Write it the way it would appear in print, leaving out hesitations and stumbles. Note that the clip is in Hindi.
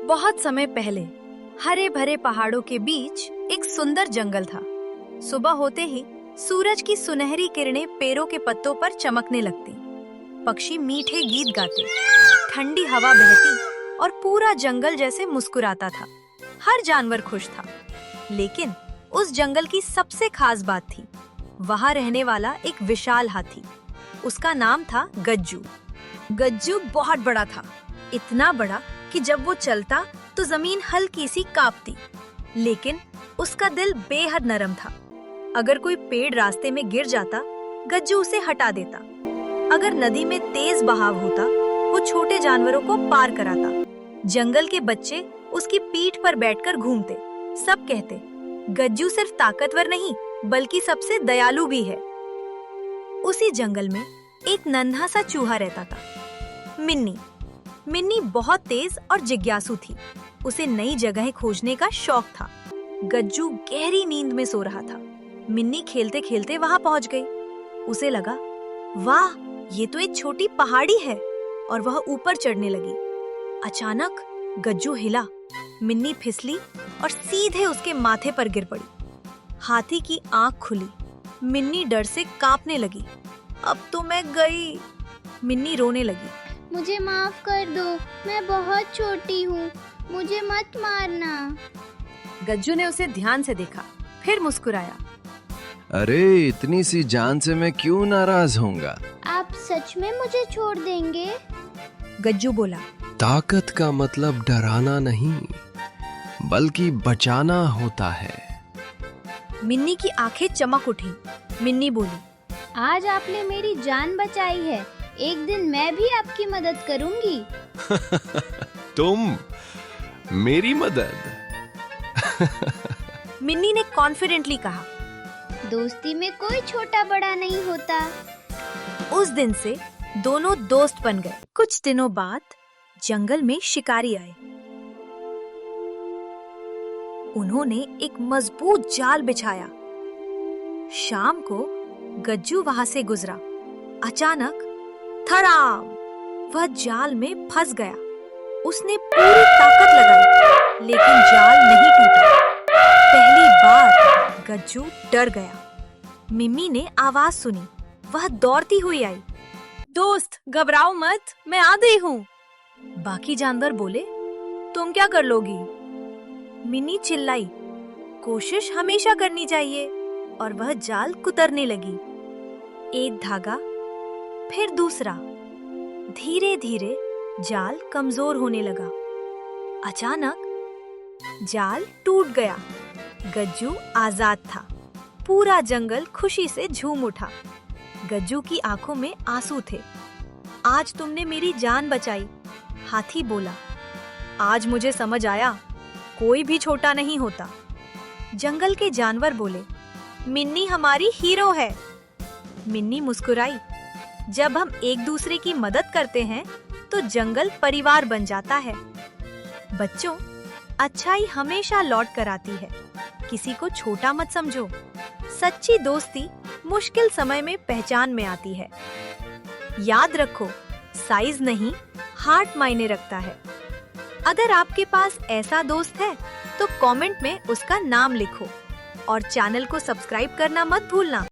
बहुत समय पहले हरे भरे पहाड़ों के बीच एक सुंदर जंगल था। सुबह होते ही सूरज की सुनहरी किरणें पेड़ों के पत्तों पर चमकने लगती, पक्षी मीठे गीत गाते, ठंडी हवा बहती और पूरा जंगल जैसे मुस्कुराता था। हर जानवर खुश था, लेकिन उस जंगल की सबसे खास बात थी, वहाँ रहने वाला एक विशाल हाथी। उसका नाम था गज्जू। गज्जू बहुत बड़ा था, इतना बड़ा कि जब वो चलता तो जमीन हल्की सी कांपती, लेकिन उसका दिल बेहद नरम था। अगर कोई पेड़ रास्ते में गिर जाता, गज्जू उसे हटा देता। अगर नदी में तेज बहाव होता, वो छोटे जानवरों को पार कराता। जंगल के बच्चे उसकी पीठ पर बैठकर घूमते। सब कहते, गज्जू सिर्फ ताकतवर नहीं बल्कि सबसे दयालु भी है। उसी जंगल में एक नन्हा सा चूहा रहता था, मिन्नी। मिन्नी बहुत तेज और जिज्ञासु थी। उसे नई जगह खोजने का शौक था। गज्जू गहरी नींद में सो रहा था। मिन्नी खेलते खेलते वहां पहुंच गई। उसे लगा, वाह, ये तो एक छोटी पहाड़ी है, और वह ऊपर चढ़ने लगी। अचानक गज्जू हिला, मिन्नी फिसली और सीधे उसके माथे पर गिर पड़ी। हाथी की आंख खुली। मिन्नी डर से कांपने लगी। अब तो मैं गई। मिन्नी रोने लगी। मुझे माफ कर दो, मैं बहुत छोटी हूँ, मुझे मत मारना। गज्जू ने उसे ध्यान से देखा, फिर मुस्कुराया। अरे, इतनी सी जान से मैं क्यों नाराज होऊंगा? आप सच में मुझे छोड़ देंगे? गज्जू बोला, ताकत का मतलब डराना नहीं, बल्कि बचाना होता है। मिन्नी की आंखें चमक उठी। मिन्नी बोली, आज आपने मेरी जान बचाई है, एक दिन मैं भी आपकी मदद करूंगी। तुम मेरी मदद? मिन्नी ने कॉन्फिडेंटली कहा। दोस्ती में कोई छोटा बड़ा नहीं होता। उस दिन से दोनों दोस्त बन गए। कुछ दिनों बाद जंगल में शिकारी आए। उन्होंने एक मजबूत जाल बिछाया। शाम को गज्जू वहां से गुजरा। अचानक धड़ाम, वह जाल में फंस गया। उसने पूरी ताकत लगाई, लेकिन जाल नहीं टूटा। पहली बार गज्जू डर गया। मिम्मी ने आवाज सुनी, वह दौड़ती हुई आई। दोस्त, घबराओ मत, मैं आ गई हूँ। बाकी जानवर बोले, तुम क्या कर लोगी? मिन्नी चिल्लाई, कोशिश हमेशा करनी चाहिए, और वह जाल कुतरने लगी। एक धागा, फिर दूसरा। धीरे धीरे जाल कमजोर होने लगा। अचानक जाल टूट गया। गज्जू आजाद था। पूरा जंगल खुशी से झूम उठा। गज्जू की आंखों में आंसू थे। आज तुमने मेरी जान बचाई, हाथी बोला। आज मुझे समझ आया, कोई भी छोटा नहीं होता। जंगल के जानवर बोले, मिन्नी हमारी हीरो है। मिन्नी मुस्कुराई। जब हम एक दूसरे की मदद करते हैं तो जंगल परिवार बन जाता है। बच्चों, अच्छाई हमेशा लौट कर आती है। किसी को छोटा मत समझो। सच्ची दोस्ती मुश्किल समय में पहचान में आती है। याद रखो, साइज नहीं, हार्ट मायने रखता है। अगर आपके पास ऐसा दोस्त है तो कमेंट में उसका नाम लिखो, और चैनल को सब्सक्राइब करना मत भूलना।